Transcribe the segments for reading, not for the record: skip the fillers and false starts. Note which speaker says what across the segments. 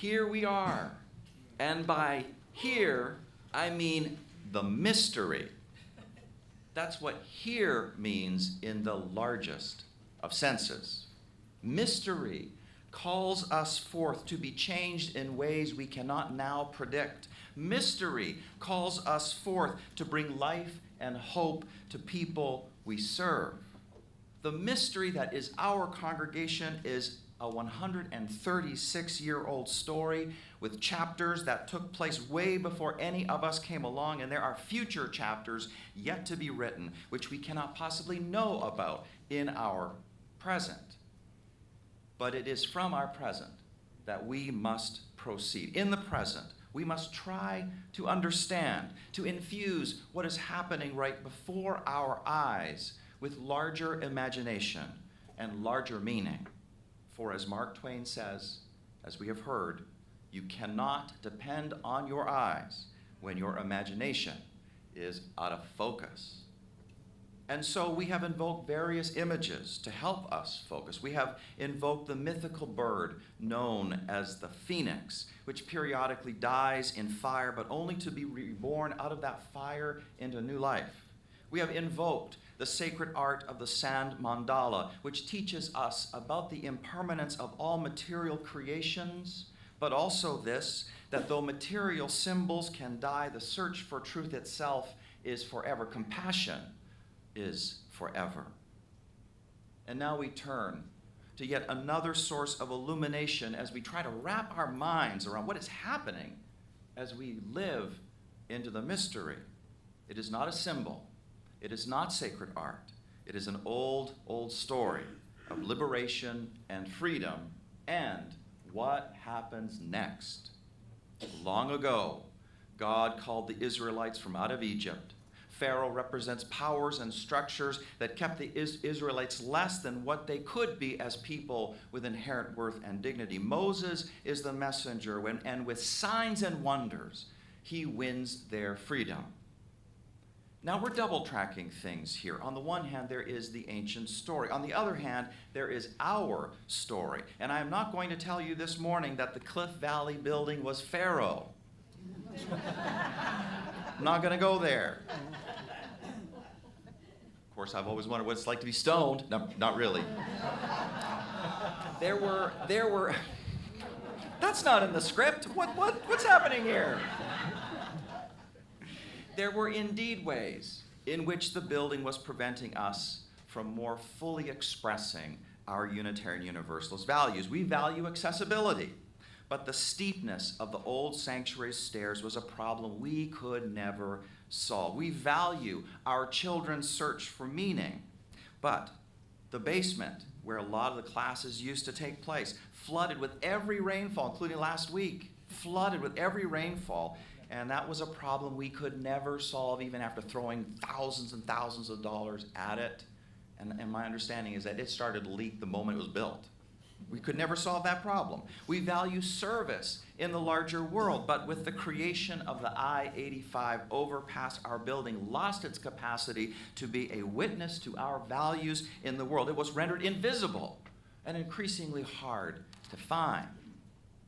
Speaker 1: here we are. And by here, I mean the mystery. That's what here means in the largest of senses. Mystery calls us forth to be changed in ways we cannot now predict. Mystery calls us forth to bring life and hope to people we serve. The mystery that is our congregation is a 136-year-old story with chapters that took place way before any of us came along, and there are future chapters yet to be written, which we cannot possibly know about in our present. But it is from our present that we must proceed. In the present, we must try to understand, to infuse what is happening right before our eyes with larger imagination and larger meaning. For as Mark Twain says, as we have heard, you cannot depend on your eyes when your imagination is out of focus. And so we have invoked various images to help us focus. We have invoked the mythical bird known as the phoenix, which periodically dies in fire, but only to be reborn out of that fire into new life. We have invoked the sacred art of the sand mandala, which teaches us about the impermanence of all material creations, but also this, that though material symbols can die, the search for truth itself is forever. Compassion is forever. And now we turn to yet another source of illumination as we try to wrap our minds around what is happening as we live into the mystery. It is not a symbol. It is not sacred art. It is an old, old story of liberation and freedom and what happens next. Long ago, God called the Israelites from out of Egypt. Pharaoh represents powers and structures that kept the Israelites less than what they could be as people with inherent worth and dignity. Moses is the messenger, and with signs and wonders, he wins their freedom. Now we're double-tracking things here. On the one hand, there is the ancient story. On the other hand, there is our story. And I am not going to tell you this morning that the Cliff Valley building was Pharaoh. I'm not going to go there. Of course, I've always wondered what it's like to be stoned. No, not really. There were. That's not in the script. What's happening here? There were indeed ways in which the building was preventing us from more fully expressing our Unitarian Universalist values. We value accessibility, but the steepness of the old sanctuary stairs was a problem we could never solve. We value our children's search for meaning, but the basement, where a lot of the classes used to take place, flooded with every rainfall, including last week, flooded with every rainfall. And that was a problem we could never solve, even after throwing thousands and thousands of dollars at it. And my understanding is that it started to leak the moment it was built. We could never solve that problem. We value service in the larger world, but with the creation of the I-85 overpass, our building lost its capacity to be a witness to our values in the world. It was rendered invisible and increasingly hard to find.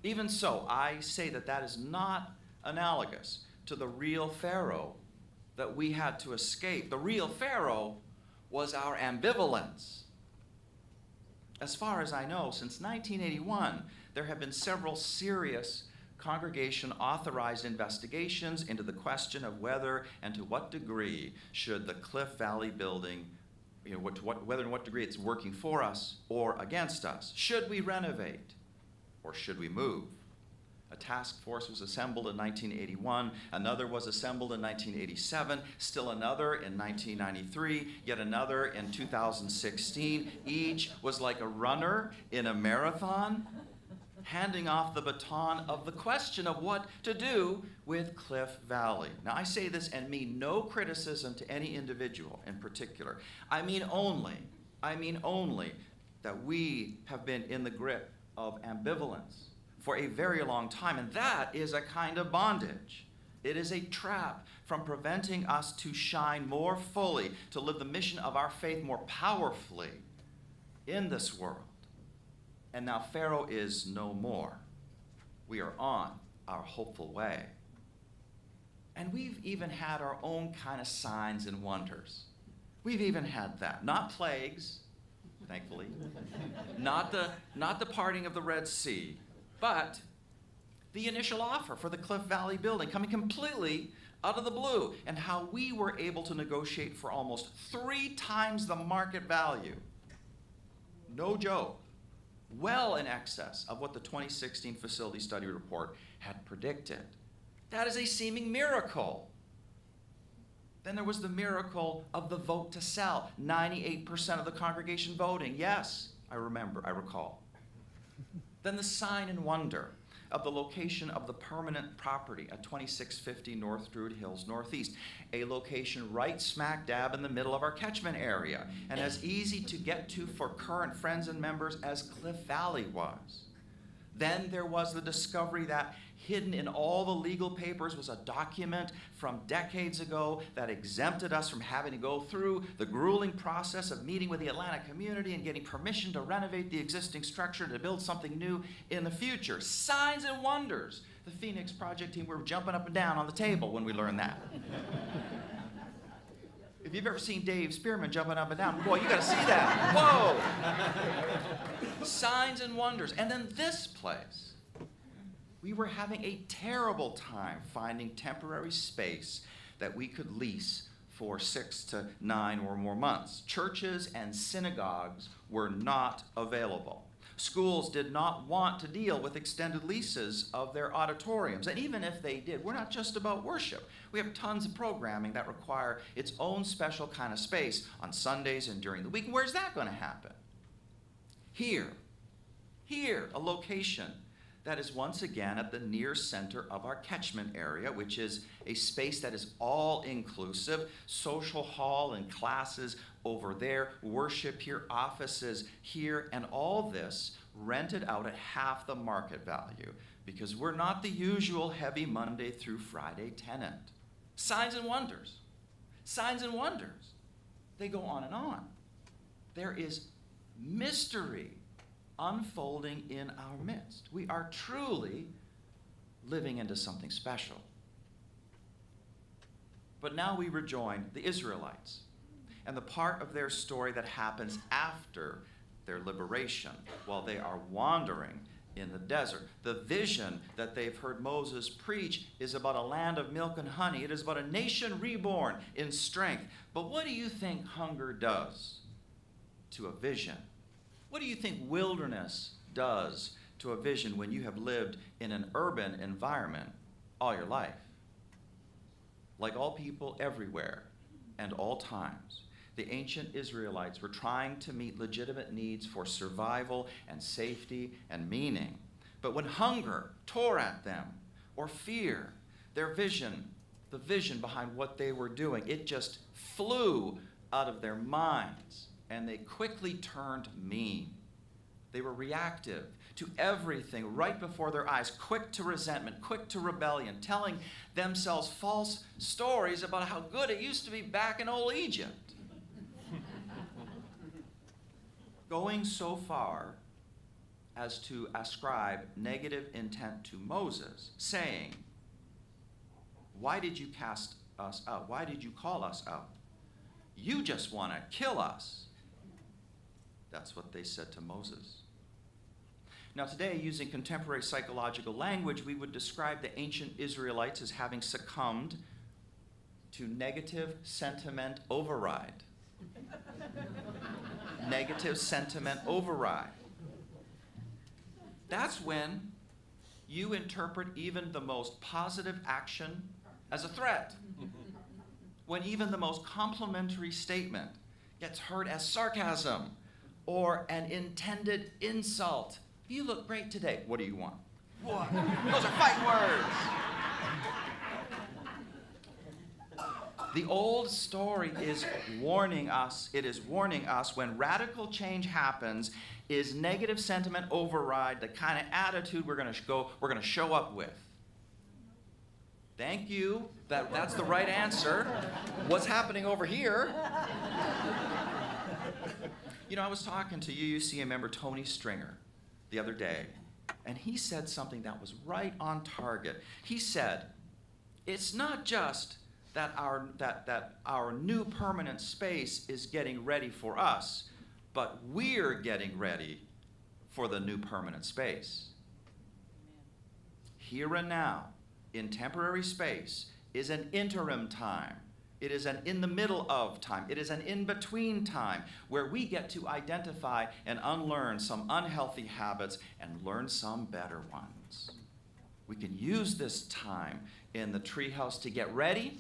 Speaker 1: Even so, I say that is not analogous to the real Pharaoh that we had to escape. The real Pharaoh was our ambivalence. As far as I know, since 1981, there have been several serious congregation-authorized investigations into the question of whether and to what degree should the Cliff Valley building, whether and what degree it's working for us or against us. Should we renovate or should we move? A task force was assembled in 1981, another was assembled in 1987, still another in 1993, yet another in 2016. Each was like a runner in a marathon, handing off the baton of the question of what to do with Cliff Valley. Now, I say this and mean no criticism to any individual in particular. I mean only that we have been in the grip of ambivalence for a very long time, and that is a kind of bondage. It is a trap from preventing us to shine more fully, to live the mission of our faith more powerfully in this world. And now Pharaoh is no more. We are on our hopeful way. And we've even had our own kind of signs and wonders. We've even had that. Not plagues, thankfully. Not the parting of the Red Sea, but the initial offer for the Cliff Valley building coming completely out of the blue, and how we were able to negotiate for almost 3 times the market value. No joke. Well in excess of what the 2016 facility study report had predicted. That is a seeming miracle. Then there was the miracle of the vote to sell. 98% of the congregation voting. Yes, I recall. Then the sign and wonder of the location of the permanent property at 2650 North Druid Hills Northeast, a location right smack dab in the middle of our catchment area, and as easy to get to for current friends and members as Cliff Valley was. Then there was the discovery that hidden in all the legal papers was a document from decades ago that exempted us from having to go through the grueling process of meeting with the Atlanta community and getting permission to renovate the existing structure to build something new in the future. Signs and wonders. The Phoenix Project team were jumping up and down on the table when we learned that. If you've ever seen Dave Spearman jumping up and down, boy, you got to see that. Whoa! Signs and wonders. And then this place. We were having a terrible time finding temporary space that we could lease for 6 to 9 or more months. Churches and synagogues were not available. Schools did not want to deal with extended leases of their auditoriums. And even if they did, we're not just about worship. We have tons of programming that require its own special kind of space on Sundays and during the week. Where's that going to happen? Here, a location that is once again at the near center of our catchment area, which is a space that is all-inclusive, social hall and classes over there, worship here, offices here, and all this rented out at half the market value because we're not the usual heavy Monday through Friday tenant. Signs and wonders. Signs and wonders. They go on and on. There is mystery unfolding in our midst. We are truly living into something special. But now we rejoin the Israelites and the part of their story that happens after their liberation while they are wandering in the desert. The vision that they've heard Moses preach is about a land of milk and honey. It is about a nation reborn in strength. But what do you think hunger does to a vision? What do you think wilderness does to a vision when you have lived in an urban environment all your life? Like all people everywhere and all times, the ancient Israelites were trying to meet legitimate needs for survival and safety and meaning. But when hunger tore at them, or fear, their vision, the vision behind what they were doing, it just flew out of their minds. And they quickly turned mean. They were reactive to everything right before their eyes, quick to resentment, quick to rebellion, telling themselves false stories about how good it used to be back in old Egypt. Going so far as to ascribe negative intent to Moses, saying, "Why did you cast us out? Why did you call us out? You just want to kill us." That's what they said to Moses. Now today, using contemporary psychological language, we would describe the ancient Israelites as having succumbed to negative sentiment override. Negative sentiment override. That's when you interpret even the most positive action as a threat. When even the most complimentary statement gets heard as sarcasm or an intended insult. You look great today. What do you want? What? Those are fight words. The old story is warning us. It is warning us when radical change happens, is negative sentiment override the kind of attitude we're going to show up with. Thank you. That's the right answer. What's happening over here? You know, I was talking to UUCA member Tony Stringer the other day, And he said something that was right on target. He said, it's not just that our new permanent space is getting ready for us, but we're getting ready for the new permanent space. Here and now, in temporary space, is an interim time. It is an in the middle of time. It is an in-between time where we get to identify and unlearn some unhealthy habits and learn some better ones. We can use this time in the treehouse to get ready,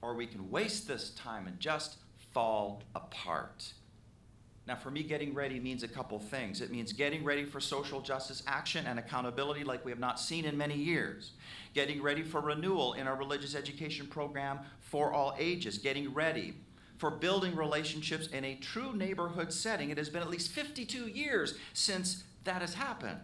Speaker 1: or we can waste this time and just fall apart. Now, for me, getting ready means a couple things. It means getting ready for social justice action and accountability like we have not seen in many years. Getting ready for renewal in our religious education program for all ages. Getting ready for building relationships in a true neighborhood setting. It has been at least 52 years since that has happened.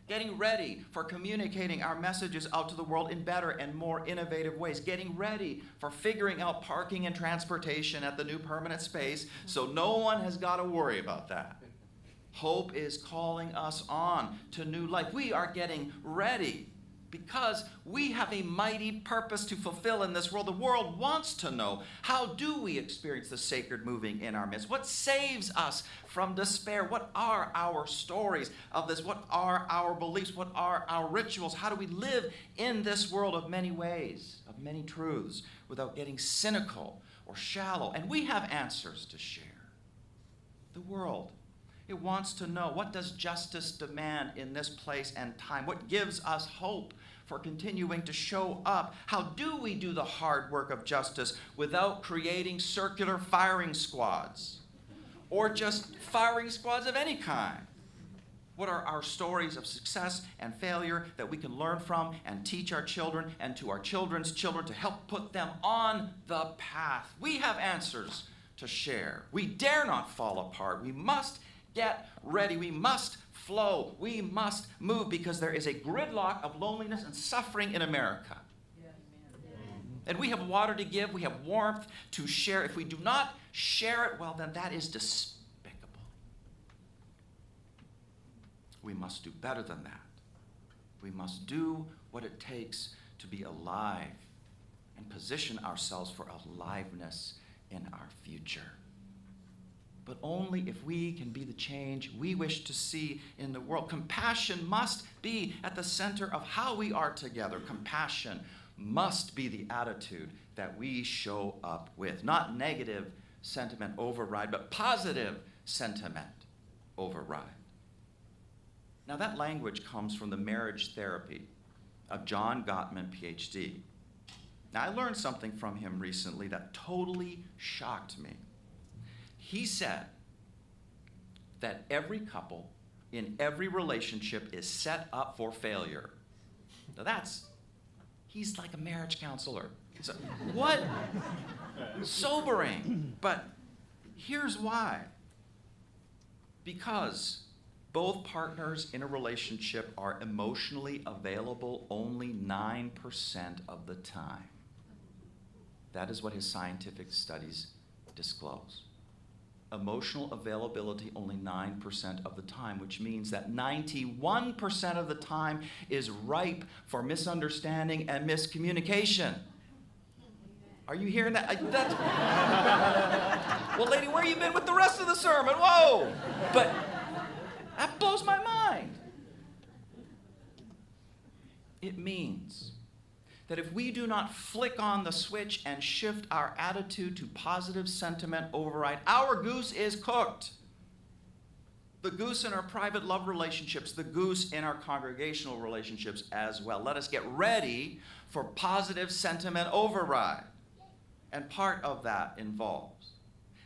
Speaker 1: Getting ready for communicating our messages out to the world in better and more innovative ways. Getting ready for figuring out parking and transportation at the new permanent space so no one has got to worry about that. Hope is calling us on to new life. We are getting ready because we have a mighty purpose to fulfill in this world. The world wants to know, how do we experience the sacred moving in our midst? What saves us from despair? What are our stories of this? What are our beliefs? What are our rituals? How do we live in this world of many ways, of many truths, without getting cynical or shallow? And we have answers to share. The world, it wants to know, what does justice demand in this place and time? What gives us hope for continuing to show up? How do we do the hard work of justice without creating circular firing squads or just firing squads of any kind? What are our stories of success and failure that we can learn from and teach our children and to our children's children to help put them on the path? We have answers to share. We dare not fall apart. We must get ready. We must flow. We must move because there is a gridlock of loneliness and suffering in America. And we have water to give. We have warmth to share. If we do not share it, well, then that is despicable. We must do better than that. We must do what it takes to be alive and position ourselves for aliveness in our future. But only if we can be the change we wish to see in the world. Compassion must be at the center of how we are together. Compassion must be the attitude that we show up with. Not negative sentiment override, but positive sentiment override. Now that language comes from the marriage therapy of John Gottman, PhD. Now I learned something from him recently that totally shocked me. He said that every couple in every relationship is set up for failure. Now he's like a marriage counselor. So, what? Sobering. But here's why. Because both partners in a relationship are emotionally available only 9% of the time. That is what his scientific studies disclose. Emotional availability only 9% of the time, which means that 91% of the time is ripe for misunderstanding and miscommunication. Are you hearing that? Well, lady, where you been with the rest of the sermon? Whoa! But that blows my mind. It means that if we do not flick on the switch and shift our attitude to positive sentiment override, our goose is cooked. The goose in our private love relationships, the goose in our congregational relationships as well. Let us get ready for positive sentiment override. And part of that involves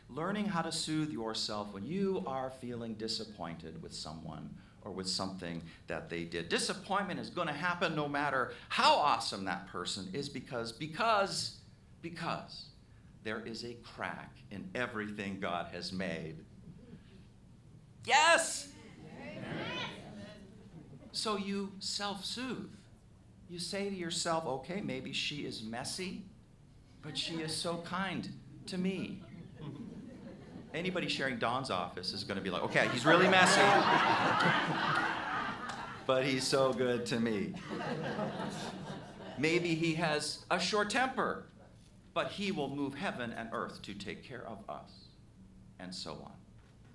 Speaker 1: learning how to soothe yourself when you are feeling disappointed with someone or with something that they did. Disappointment is going to happen no matter how awesome that person is because there is a crack in everything God has made. Yes! So you self-soothe. You say to yourself, okay, maybe she is messy, but she is so kind to me. Anybody sharing Don's office is going to be like, okay, he's really messy. but he's so good to me. Maybe he has a short temper, but he will move heaven and earth to take care of us, and so on.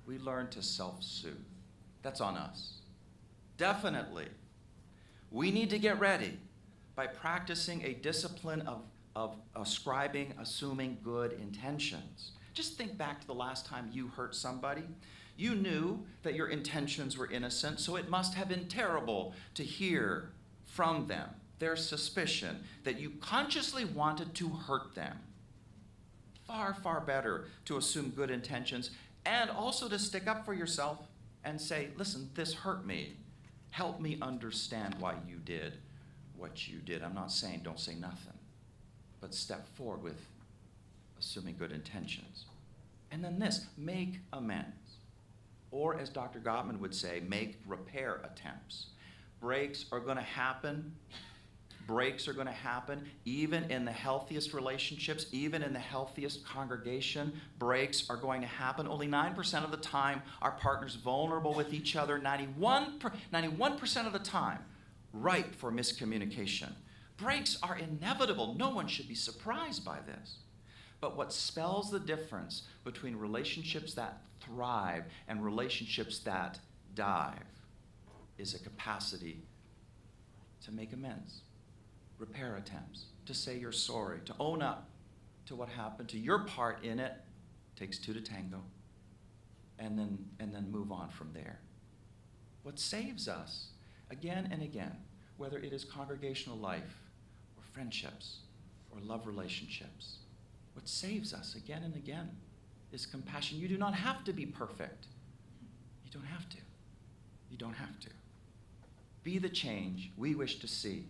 Speaker 1: We learn to self-soothe. That's on us. Definitely, we need to get ready by practicing a discipline of assuming good intentions. Just think back to the last time you hurt somebody. You knew that your intentions were innocent, so it must have been terrible to hear from them their suspicion that you consciously wanted to hurt them. Far, far better to assume good intentions and also to stick up for yourself and say, listen, this hurt me. Help me understand why you did what you did. I'm not saying don't say nothing, but step forward with assuming good intentions. And then this, make amends. Or as Dr. Gottman would say, make repair attempts. Breaks are going to happen. Breaks are going to happen even in the healthiest relationships, even in the healthiest congregation. Breaks are going to happen. Only 9% of the time are partners vulnerable with each other. 91% of the time ripe for miscommunication. Breaks are inevitable. No one should be surprised by this. But what spells the difference between relationships that thrive and relationships that dive is a capacity to make amends, repair attempts, to say you're sorry, to own up to what happened, to your part in it. Takes two to tango, and then move on from there. What saves us again and again, whether it is congregational life or friendships or love relationships, what saves us again and again is compassion. You do not have to be perfect. You don't have to. You don't have to. Be the change we wish to see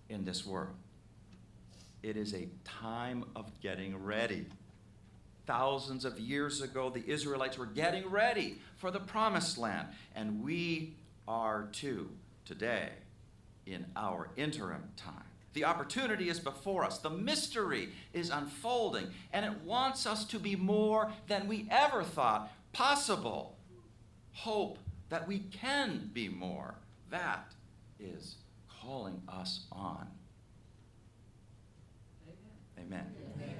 Speaker 1: in this world. It is a time of getting ready. Thousands of years ago, the Israelites were getting ready for the promised land, and we are too today in our interim time. The opportunity is before us. The mystery is unfolding, and it wants us to be more than we ever thought possible. Hope that we can be more. That is calling us on. Amen. Amen. Amen.